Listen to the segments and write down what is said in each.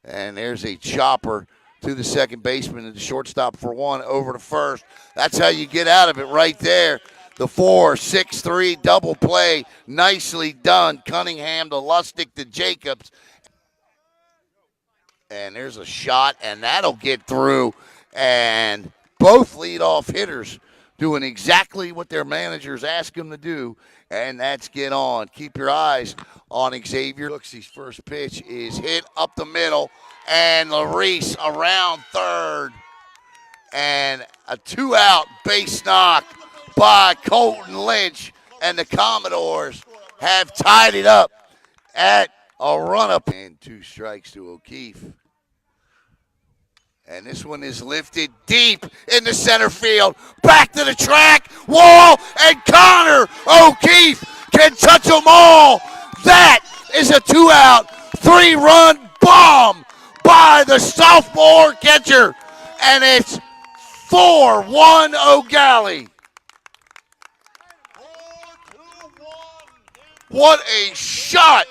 And there's a chopper to the second baseman and the shortstop for one over to first. That's how you get out of it right there. The 4-6-3 double play. Nicely done. Cunningham to Lustig to Jacobs. And there's a shot, and that'll get through. And both leadoff hitters doing exactly what their managers ask them to do, and that's get on. Keep your eyes on Xavier. His first pitch is hit up the middle, and Lherisse around third. And a two-out base knock by Colton Lynch, and the Commodores have tied it up at a run-up. And 2 strikes to O'Keefe. And this one is lifted deep in the center field. Back to the track, wall, and Connor O'Keefe can touch them all. That is a 2-out, 3-run bomb by the sophomore catcher. And it's 4-1 Eau Gallie. What a shot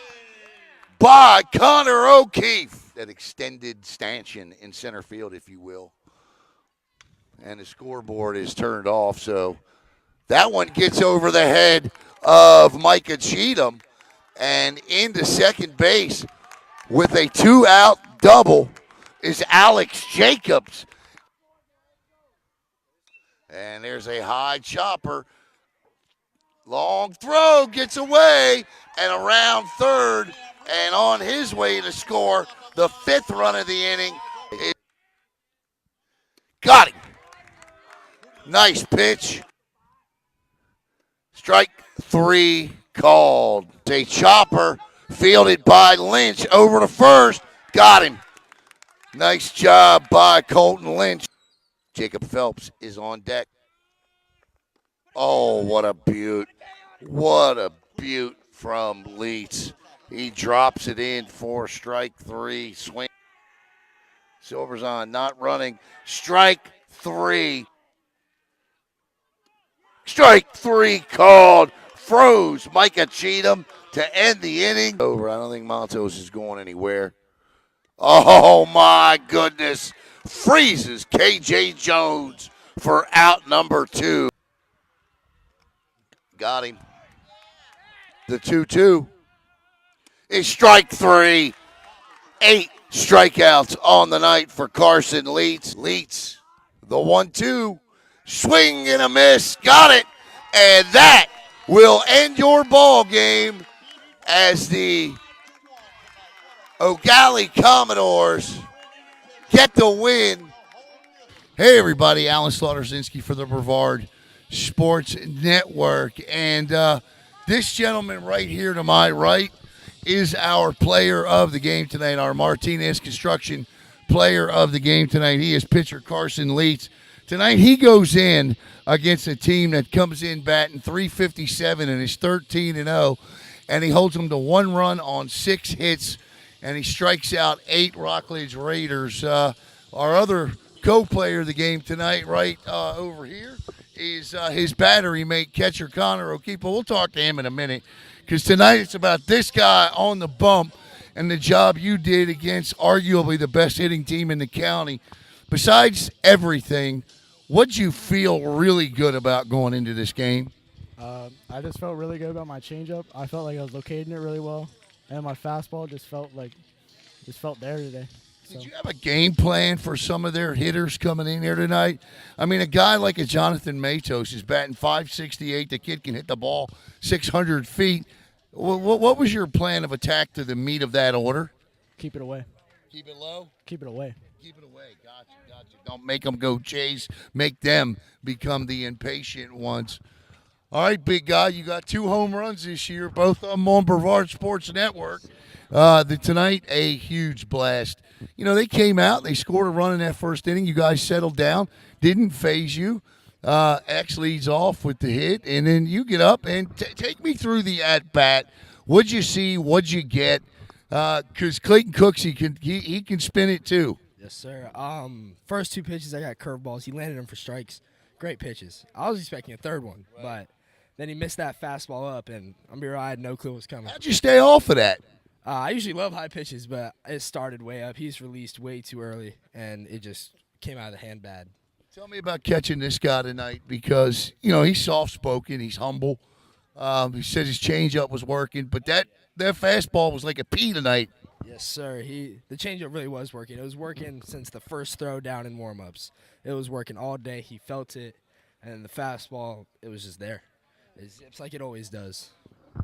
by Connor O'Keefe. That extended stanchion in center field, if you will. And the scoreboard is turned off, so that one gets over the head of Micah Cheatham and into second base with a 2-out double is Alex Jacobs. And there's a high chopper. Long throw gets away and around third and on his way to score the 5th run of the inning. Got him. Nice pitch. Strike 3 called. It's a chopper fielded by Lynch over to first. Got him. Nice job by Colton Lynch. Jacob Phelps is on deck. Oh, what a beaut. What a beaut from Lietz. He drops it in for strike 3. Swing. Silver's on, not running. Strike 3. Strike 3 called. Froze Micah Cheatham to end the inning. Over. I don't think Montos is going anywhere. Oh, my goodness. Freezes K.J. Jones for out number 2. Got him. The 2-2 is strike 3. 8 strikeouts on the night for Carson Lietz. Lietz, the 1-2. Swing and a miss. Got it. And that will end your ball game as the Eau Gallie Commodores get the win. Hey, everybody. Alan Slaughter-Zinski for the Brevard Sports Network. And this gentleman right here to my right is our player of the game tonight, our Martinez Construction player of the game tonight. He is pitcher Carson Lietz. Tonight he goes in against a team that comes in batting .357 and is 13-0, and he holds them to 1 run on 6 hits, and he strikes out 8 Rockledge Raiders. Our other co-player of the game tonight right over here is his battery mate, catcher Connor O'Keefe. But we'll talk to him in a minute, because tonight it's about this guy on the bump and the job you did against arguably the best hitting team in the county. Besides everything, what'd you feel really good about going into this game? I just felt really good about my changeup. I felt like I was locating it really well, and my fastball just felt there today. Did you have a game plan for some of their hitters coming in here tonight? I mean, a guy like a Jonathan Matos is batting .568. The kid can hit the ball 600 feet. What was your plan of attack to the meat of that order? Keep it away. Keep it low? Keep it away. Keep it away. Gotcha. Don't make them go chase. Make them become the impatient ones. All right, big guy, you got 2 home runs this year, both of them on Brevard Sports Network. Tonight, a huge blast. You know, they came out, they scored a run in that first inning. You guys settled down, didn't phase you. X leads off with the hit, and then you get up and take me through the at-bat. What'd you see? What'd you get? Because Clayton Cooks, he can spin it too. Yes, sir. First 2 pitches, I got curveballs. He landed them for strikes. Great pitches. I was expecting a third one, but then he missed that fastball up, and I'm be real, I had no clue what was coming. How'd you stay off of that? I usually love high pitches, but it started way up. He's released way too early, and it just came out of the hand bad. Tell me about catching this guy tonight because, he's soft-spoken, he's humble. He said his changeup was working, but that fastball was like a pea tonight. Yes, sir. The changeup really was working. It was working since the first throw down in warm-ups. It was working all day. He felt it, and the fastball, it was just there. It zips like it always does.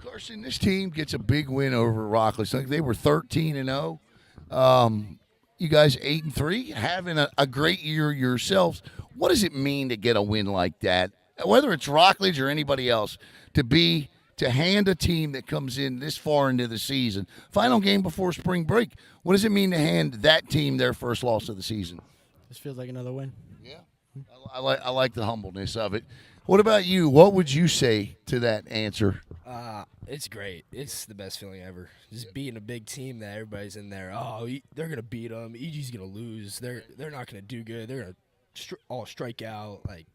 Carson, this team gets a big win over Rockledge. Like they were 13-0. You guys 8-3, having a great year yourselves. What does it mean to get a win like that? Whether it's Rockledge or anybody else, to hand a team that comes in this far into the season, final game before spring break, what does it mean to hand that team their first loss of the season? This feels like another win. Yeah, I like the humbleness of it. What about you? What would you say to that answer? It's great. It's the best feeling ever. Just beating a big team that everybody's in there. Oh, they're gonna beat them. EG's gonna lose. They're not gonna do good. They're gonna all strike out. Like,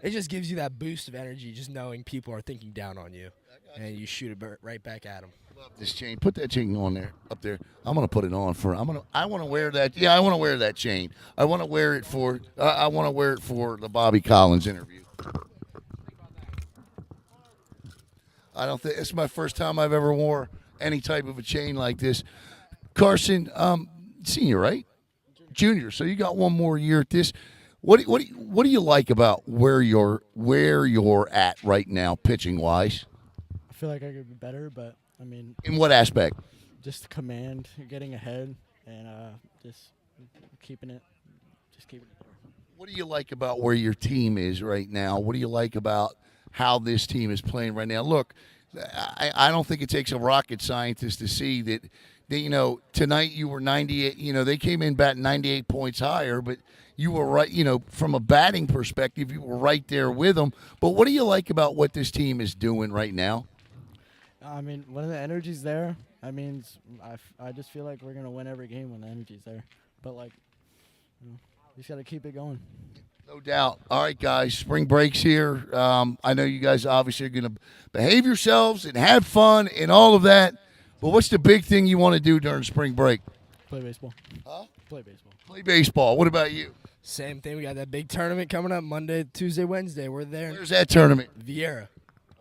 it just gives you that boost of energy, just knowing people are thinking down on you, and you shoot it right back at them. Love this chain. Put that chain on there, up there. I'm gonna put it on for. I want to wear that. Yeah, I want to wear that chain. I want to wear it for. I want to wear it for the Bobby Collins interview. I don't think it's my first time I've ever wore any type of a chain like this. Carson, senior, right? Junior. So you got one more year at this. What do you like about where you're at right now, pitching wise? I feel like I could be better, but I mean, In what aspect? just command, getting ahead, and just keeping it there. What do you like about where your team is right now? What do you like about how this team is playing right now? Look, I don't think it takes a rocket scientist to see that tonight you were 98. They came in batting 98 points higher, but you were right. From a batting perspective, you were right there with them. But what do you like about what this team is doing right now? I mean, when the energy's there, I just feel like we're gonna win every game when the energy's there. But you just gotta keep it going. No doubt. All right, guys, spring break's here. I know you guys obviously are going to behave yourselves and have fun and all of that. But what's the big thing you want to do during spring break? Play baseball. Huh? Play baseball. Play baseball. What about you? Same thing. We got that big tournament coming up Monday, Tuesday, Wednesday. We're there. Where's that tournament? Vieira.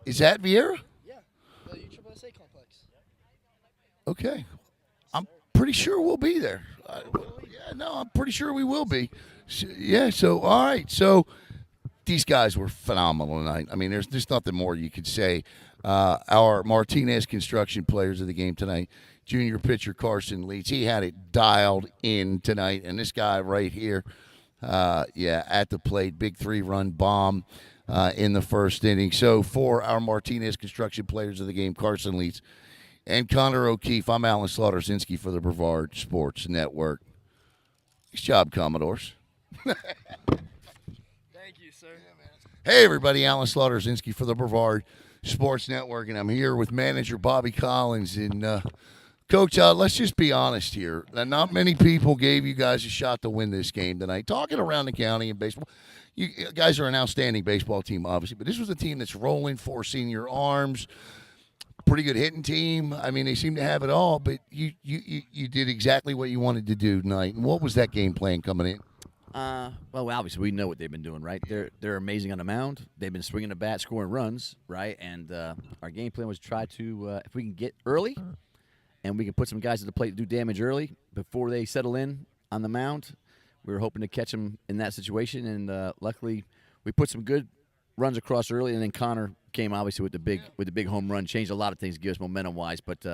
Is that Vieira? Yeah, the USSSA complex. Okay. I'm pretty sure we'll be there. I'm pretty sure we will be. So all right. So these guys were phenomenal tonight. I mean, there's nothing more you could say. Our Martinez construction players of the game tonight, junior pitcher Carson Lietz, he had it dialed in tonight. And this guy right here, at the plate, big 3-run bomb in the first inning. So for our Martinez construction players of the game, Carson Lietz and Connor O'Keefe, I'm Alan Slaughter-Zinski for the Brevard Sports Network. Nice job, Commodores. Thank you, sir. Hey, everybody, Alan Slaughter-Zinski for the Brevard Sports Network, and I'm here with manager Bobby Collins. And, Coach, let's just be honest here. Not many people gave you guys a shot to win this game tonight. Talking around the county in baseball, you guys are an outstanding baseball team, obviously, but this was a team that's rolling 4 senior arms, pretty good hitting team. I mean, they seem to have it all, but you did exactly what you wanted to do tonight. And what was that game plan coming in? Well, obviously we know what they've been doing, right? They're amazing on the mound. They've been swinging the bat, scoring runs, right? And our game plan was try to, if we can get early, and we can put some guys at the plate to do damage early before they settle in on the mound. We were hoping to catch them in that situation, and luckily we put some good runs across early, and then Connor came obviously with the big home run, changed a lot of things, give us momentum-wise, but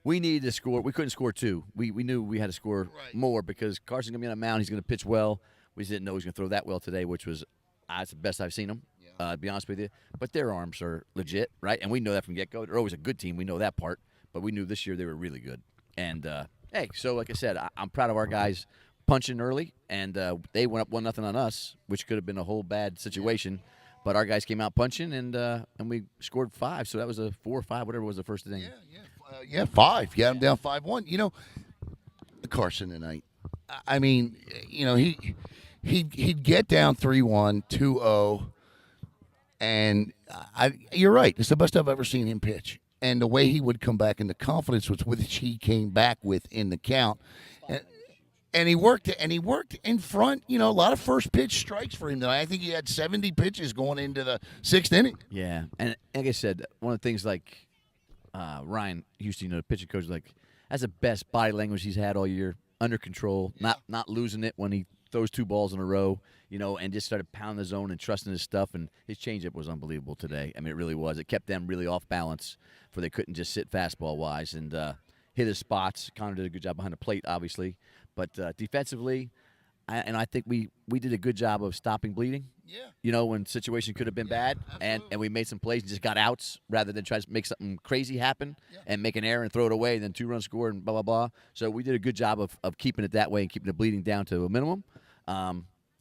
we needed to score. We couldn't score 2. We knew we had to score more because Carson's going to be on the mound. He's going to pitch well. We just didn't know he was going to throw that well today, which was it's the best I've seen him, to be honest with you. But their arms are legit, right? And we know that from get-go. They're always a good team. We know that part. But we knew this year they were really good. And, so like I said, I'm proud of our guys punching early, and they went up 1-0 on us, which could have been a whole bad situation. But our guys came out punching, and we scored 5. So that was a 4 or 5, whatever was the first inning. 5. You had him down 5-1. Carson tonight. I mean, he'd get down 3-1, 2-0, and you're right. It's the best I've ever seen him pitch. and the way he would come back and the confidence with which he came back with in the count. And he worked in front, a lot of first pitch strikes for him tonight. I think he had 70 pitches going into the 6th inning. Yeah, and like I said, one of the things like Ryan Houston, the pitching coach, that's the best body language he's had all year, under control, not losing it when he throws 2 balls in a row, and just started pounding the zone and trusting his stuff. And his changeup was unbelievable today. I mean, it really was. It kept them really off balance, for they couldn't just sit fastball wise and hit his spots. Connor did a good job behind the plate, obviously. But defensively, I think we did a good job of stopping bleeding. Yeah. When situation could have been bad, and we made some plays and just got outs rather than try to make something crazy happen and make an error and throw it away and then 2-run score and blah, blah, blah. So we did a good job of keeping it that way and keeping the bleeding down to a minimum.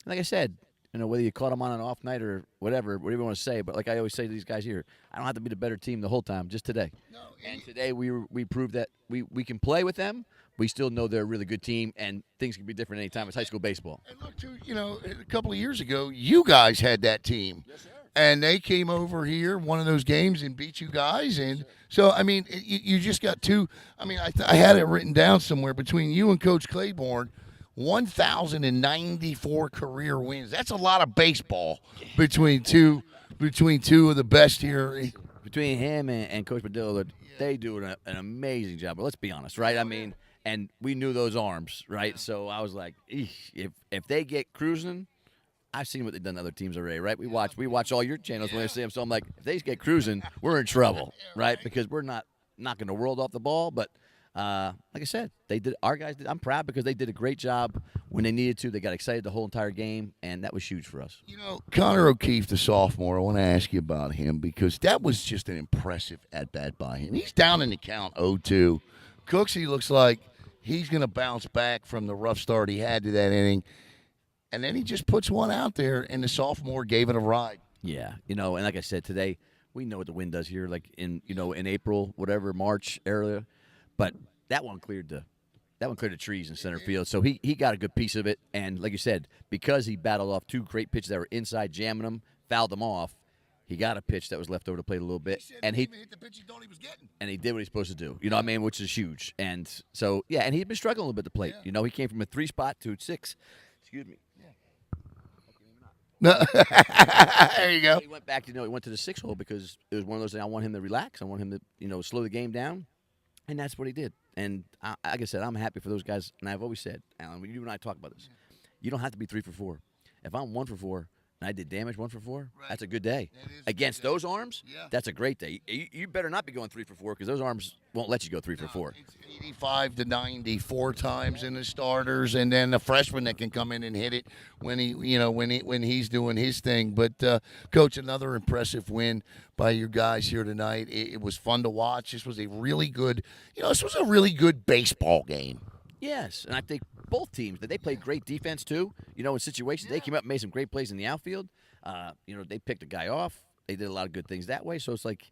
Like I said, whether you caught them on an off night or whatever you want to say, but like I always say to these guys here, I don't have to be the better team the whole time, just today. No, and today we proved that we can play with them. We still know they're a really good team, and things can be different anytime. It's high school baseball. And look, too, a couple of years ago, you guys had that team. Yes, sir. And they came over here, one of those games, and beat you guys. And so, I mean, you just got two. I mean, I had it written down somewhere between you and Coach Claiborne, 1,094 career wins. That's a lot of baseball between two of the best here. Between him and Coach Padilla, they do an amazing job. But let's be honest, right? I mean, and we knew those arms, right? So I was like, if they get cruising, I've seen what they've done to other teams already, right? We watch all your channels when they see them. So I'm like, if they get cruising, we're in trouble, right? Because we're not knocking the world off the ball. But like I said, our guys did. I'm proud because they did a great job when they needed to. They got excited the whole entire game, and that was huge for us. Connor O'Keefe, the sophomore, I want to ask you about him because that was just an impressive at-bat by him. He's down in the count 0-2. Cooksey looks like he's going to bounce back from the rough start he had to that inning. And then he just puts one out there, and the sophomore gave it a ride. Yeah, and like I said, today we know what the wind does here, like in April, whatever, March area. But that one cleared the trees in center field. So he got a good piece of it. And like you said, because he battled off 2 great pitches that were inside, jamming them, fouled them off, he got a pitch that was left over to plate a little bit. And he hit the pitch he thought he was getting. And he did what he's supposed to do. What I mean? Which is huge. And so, yeah, and he'd been struggling a little bit at the plate. Yeah. He came from a 3 spot to a 6. Excuse me. There you go. He went back, he went to the 6 hole because it was one of those things. I want him to relax. I want him to, slow the game down. And that's what he did. And like I said, I'm happy for those guys. And I've always said, Alan, when you and I talk about this, you don't have to be 3 for 4. If I'm 1 for 4 and I did damage 1 for 4, right, that's a good day. Against those arms, that's a great day. You better not be going 3 for 4 because those arms won't let you go 3 for 4. It's 85 to 90 4 times in the starters, and then the freshman that can come in and hit it when he's doing his thing. But Coach, another impressive win by your guys here tonight. It was fun to watch. This was a really good, baseball game. Yes, and I think both teams, they played great defense too. In situations, they came up and made some great plays in the outfield. They picked a guy off. They did a lot of good things that way. So it's like,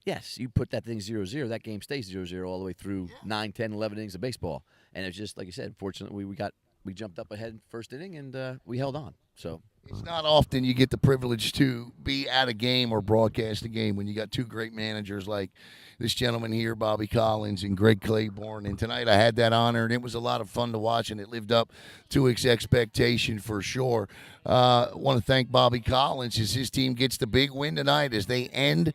yes, you put that thing 0-0, that game stays 0-0 all the way through 9, 10, 11 innings of baseball. And it's just, like you said, fortunately we jumped up ahead first inning and we held on. So it's not often you get the privilege to be at a game or broadcast a game when you got 2 great managers like this gentleman here, Bobby Collins, and Greg Claiborne. And tonight I had that honor, and it was a lot of fun to watch, and it lived up to its expectation for sure. I want to thank Bobby Collins as his team gets the big win tonight as they end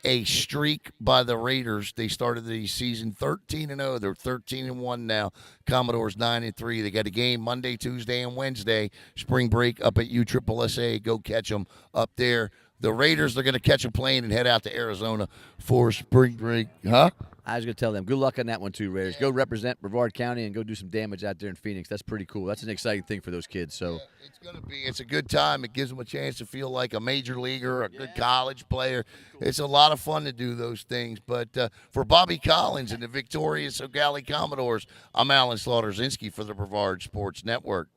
a streak by the Raiders. They started the season 13-0. They're 13-1 now. Commodores 9-3. They got a game Monday, Tuesday, and Wednesday. Spring break up at USSSA. Go catch them up there. The Raiders are going to catch a plane and head out to Arizona for spring break. Huh? I was going to tell them, good luck on that one too, Raiders. Go represent Brevard County and go do some damage out there in Phoenix. That's pretty cool. That's an exciting thing for those kids. So it's going to be. It's a good time. It gives them a chance to feel like a major leaguer, a good college player. It's a lot of fun to do those things. But for Bobby Collins and the victorious Eau Gallie Commodores, I'm Alan Slaughter-Zinski for the Brevard Sports Network.